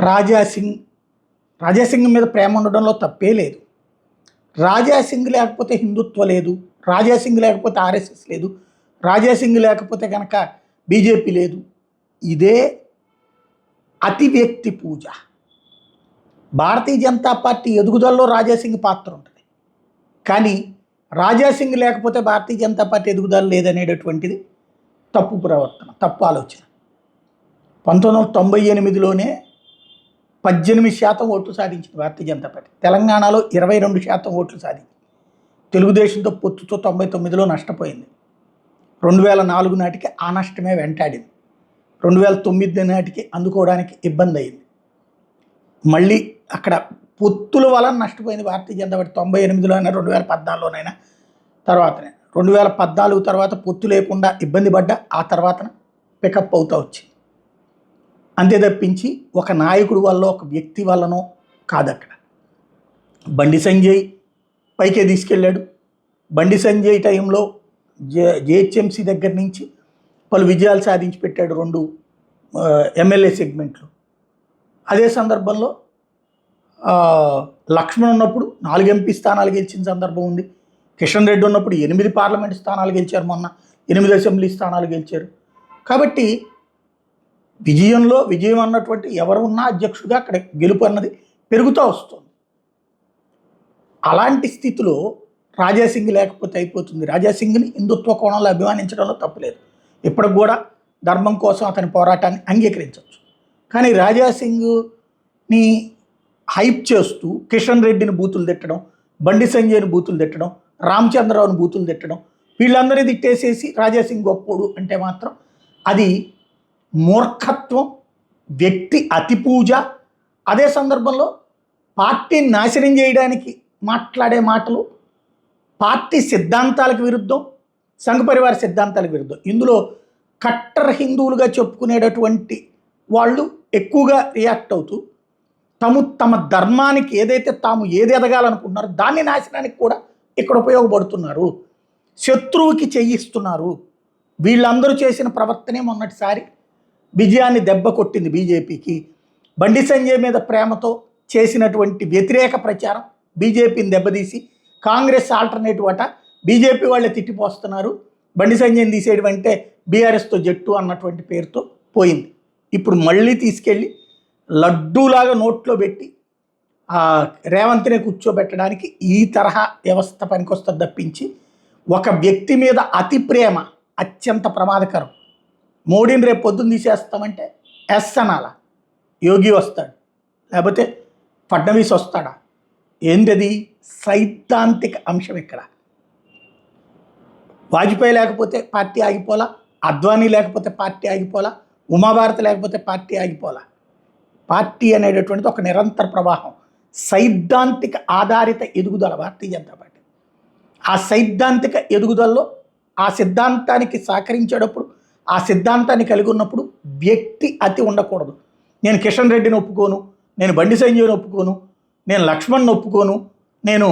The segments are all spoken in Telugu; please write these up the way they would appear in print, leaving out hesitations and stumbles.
రాజాసింగ్ రాజాసింగ్ మీద ప్రేమ ఉండడంలో తప్పే లేదు. రాజాసింగ్ లేకపోతే హిందుత్వ లేదు, రాజాసింగ్ లేకపోతే ఆర్ఎస్ఎస్ లేదు, రాజాసింగ్ లేకపోతే కనుక బీజేపీ లేదు. ఇదే అతి వ్యక్తి పూజ. భారతీయ జనతా పార్టీ ఎదుగుదలలో రాజాసింగ్ పాత్ర ఉంటుంది, కానీ రాజాసింగ్ లేకపోతే భారతీయ జనతా పార్టీ ఎదుగుదల లేదనేటటువంటిది తప్పు ప్రవర్తన, తప్పు ఆలోచన. 1998లోనే 18% ఓట్లు సాధించింది భారతీయ జనతా పార్టీ. తెలంగాణలో 22% ఓట్లు సాధించింది. తెలుగుదేశంతో పొత్తుతో 99లో నష్టపోయింది. 2004 నాటికి ఆ నష్టమే వెంటాడింది. 2009 నాటికి అందుకోవడానికి ఇబ్బంది అయింది. మళ్ళీ అక్కడ పొత్తుల వలన నష్టపోయింది భారతీయ జనతా పార్టీ. 98లో అయినా 2014లోనైనా తర్వాతనే 2014 తర్వాత పొత్తు లేకుండా ఇబ్బంది పడ్డా ఆ తర్వాత పికప్ అవుతూ వచ్చింది. అంతే తప్పించి ఒక నాయకుడి వల్ల ఒక వ్యక్తి వల్లనో కాదు. అక్కడ బండి సంజయ్ పైకే తీసుకెళ్ళాడు. బండి సంజయ్ టైంలో జేహెచ్ఎంసీ దగ్గర నుంచి పలు విజయాలు సాధించి పెట్టాడు 2 ఎమ్మెల్యే సెగ్మెంట్లు. అదే సందర్భంలో లక్ష్మణ్ ఉన్నప్పుడు 4 ఎంపీ స్థానాలు గెలిచిన సందర్భం ఉంది. కిషన్ రెడ్డి ఉన్నప్పుడు 8 పార్లమెంట్ స్థానాలు గెలిచారు, మొన్న 8 అసెంబ్లీ స్థానాలు గెలిచారు. కాబట్టి విజయం అన్నటువంటి ఎవరు ఉన్నా అధ్యక్షుడిగా అక్కడ గెలుపు అన్నది పెరుగుతూ వస్తుంది. అలాంటి స్థితిలో రాజాసింగ్ లేకపోతే అయిపోతుంది. రాజాసింగ్ని హిందుత్వ కోణంలో అభిమానించడంలో తప్పులేదు. ఇప్పటికి కూడా ధర్మం కోసం అతని పోరాటాన్ని అంగీకరించవచ్చు. కానీ రాజాసింగ్ని హైప్ చేస్తూ కిషన్ రెడ్డిని బూతులు తిట్టడం, బండి సంజయ్ని బూతులు తిట్టడం, రామచంద్రరావుని బూతులు తిట్టడం, వీళ్ళందరినీ తిట్టేసేసి రాజాసింగ్ గొప్పోడు అంటే మాత్రం అది మూర్ఖత్వం, వ్యక్తి అతి పూజ. అదే సందర్భంలో పార్టీని నాశనం చేయడానికి మాట్లాడే మాటలు పార్టీ సిద్ధాంతాలకు విరుద్ధం, సంఘ పరివార సిద్ధాంతాలకు విరుద్ధం. ఇందులో కట్టర్ హిందువులుగా చెప్పుకునేటటువంటి వాళ్ళు ఎక్కువగా రియాక్ట్ అవుతూ తమ ధర్మానికి ఏదైతే తాము ఏది ఎదగాలనుకుంటున్నారో దాన్ని నాశనానికి కూడా ఇక్కడ ఉపయోగపడుతున్నారు, శత్రువుకి చెయ్యిస్తున్నారు. వీళ్ళందరూ చేసిన ప్రవర్తనే మొన్నటిసారి విజయాన్ని దెబ్బ కొట్టింది బీజేపీకి. బండి సంజయ్ మీద ప్రేమతో చేసినటువంటి వ్యతిరేక ప్రచారం బీజేపీని దెబ్బతీసి కాంగ్రెస్ ఆల్టర్నేటివ్ అట బీజేపీ వాళ్ళే తిట్టిపోస్తున్నారు, బండి సంజయ్ని తీసేయడం అంటే బీఆర్ఎస్తో జట్టు అన్నటువంటి పేరుతో పోయింది. ఇప్పుడు మళ్ళీ తీసుకెళ్ళి లడ్డూలాగా నోట్లో పెట్టి రేవంత్నే కూర్చోబెట్టడానికి ఈ తరహా వ్యవస్థ పనికొస్తుంది తప్పించి ఒక వ్యక్తి మీద అతి ప్రేమ అత్యంత ప్రమాదకరం. మోడీని రేపు పొద్దున్న తీసేస్తామంటే ఎస్ అనాలా, యోగి వస్తాడు, లేకపోతే ఫడ్నవీస్ వస్తాడా? ఏంటది? సైద్ధాంతిక అంశం ఇక్కడ. వాజ్పేయి లేకపోతే పార్టీ ఆగిపోలా, అద్వానీ లేకపోతే పార్టీ ఆగిపోలా, ఉమాభారతి లేకపోతే పార్టీ ఆగిపోలా. పార్టీ అనేటటువంటిది ఒక నిరంతర ప్రవాహం, సైద్ధాంతిక ఆధారిత ఎదుగుదల భారతీయ జనతా పార్టీ. ఆ సైద్ధాంతిక ఎదుగుదలలో ఆ సిద్ధాంతానికి సహకరించేటప్పుడు, ఆ సిద్ధాంతాన్ని కలిగి ఉన్నప్పుడు వ్యక్తి అతి ఉండకూడదు. నేను కిషన్ రెడ్డిని ఒప్పుకోను, నేను బండి సంజయ్ని ఒప్పుకోను, నేను లక్ష్మణ్ని ఒప్పుకోను, నేను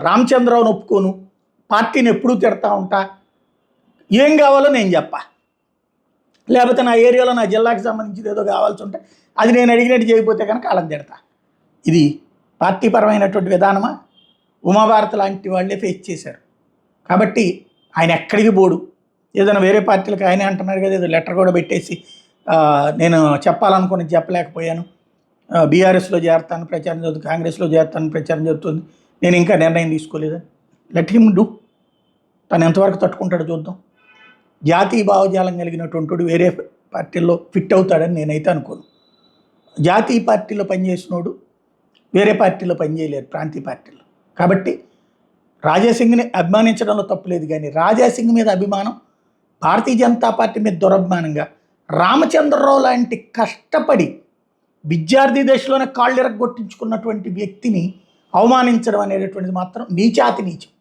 రామచంద్రరావుని ఒప్పుకోను, పార్టీని ఎప్పుడూ తిడతా ఉంటా, ఏం కావాలో నేను చెప్పా, లేకపోతే నా ఏరియాలో నా జిల్లాకి సంబంధించి ఏదో కావాల్సి ఉంటే అది నేను అడిగినట్టు చేయకపోతే కనుక వాళ్ళని తిడతా. ఇది పార్టీ పరమైనటువంటి విధానమా? ఉమాభారత్ లాంటి వాళ్ళే ఫేస్ చేశారు. కాబట్టి ఆయన ఎక్కడికి పోడు. ఏదైనా వేరే పార్టీలకు ఆయనే అంటున్నారు కదా, ఏదో లెటర్ కూడా పెట్టేసి నేను చెప్పాలనుకుని చెప్పలేకపోయాను, బీఆర్ఎస్లో చేరతాను ప్రచారం జరుగుతుంది, కాంగ్రెస్లో చేరతాను ప్రచారం జరుగుతుంది, నేను ఇంకా నిర్ణయం తీసుకోలేదని. Let him do. తను ఎంతవరకు తట్టుకుంటాడో చూద్దాం. జాతీయ భావజాలం కలిగినటువంటి వేరే పార్టీల్లో ఫిట్ అవుతాడని నేనైతే అనుకోను. జాతీయ పార్టీలో పనిచేసినోడు వేరే పార్టీలో పనిచేయలేరు, ప్రాంతీయ పార్టీలో. కాబట్టి రాజాసింగ్ని అభిమానించడంలో తప్పులేదు, కానీ రాజాసింగ్ మీద అభిమానం భారతీయ జనతా పార్టీ మీద దురభిమానంగా రామచంద్రరావు లాంటి కష్టపడి విద్యార్థి దశలోనే కాళ్ళు ఎరగొట్టించుకున్నటువంటి వ్యక్తిని అవమానించడం అనేటటువంటిది మాత్రం నీచాతి నీచం.